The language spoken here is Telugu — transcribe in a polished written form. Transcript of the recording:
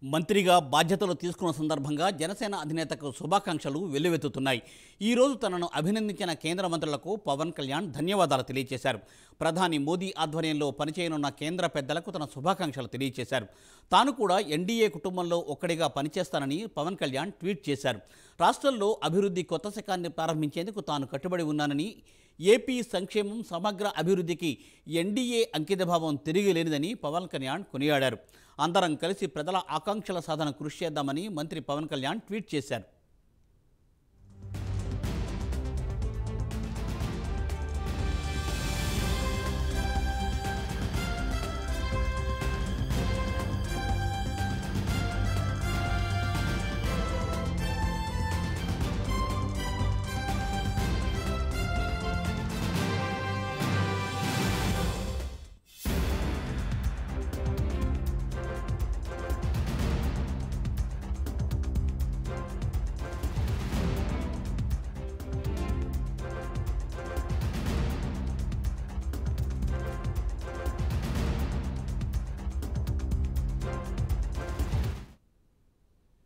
మంత్రిగా బాధ్యతలు తీసుకున్న సందర్భంగా జనసేన అధినేతకు శుభాకాంక్షలు వెల్లువెత్తుతున్నాయి. ఈరోజు తనను అభినందించిన కేంద్ర మంత్రులకు పవన్ కళ్యాణ్ ధన్యవాదాలు తెలియజేశారు. ప్రధాని మోదీ ఆధ్వర్యంలో పనిచేయనున్న కేంద్ర పెద్దలకు తన శుభాకాంక్షలు తెలియజేశారు. తాను కూడా ఎన్డీఏ కుటుంబంలో ఒక్కడిగా పనిచేస్తానని పవన్ కళ్యాణ్ ట్వీట్ చేశారు. రాష్ట్రంలో అభివృద్ధి కొత్త శకాన్ని ప్రారంభించేందుకు తాను కట్టుబడి ఉన్నానని, ఏపీ సంక్షేమం సమగ్ర అభివృద్ధికి ఎన్డీఏ అంకితభావం తిరిగిలేనిదని పవన్ కళ్యాణ్ కొనియాడారు. అందరం కలిసి ప్రజల ఆకాంక్షల సాధన కృషి చేద్దామని మంత్రి పవన్ కళ్యాణ్ ట్వీట్ చేశారు.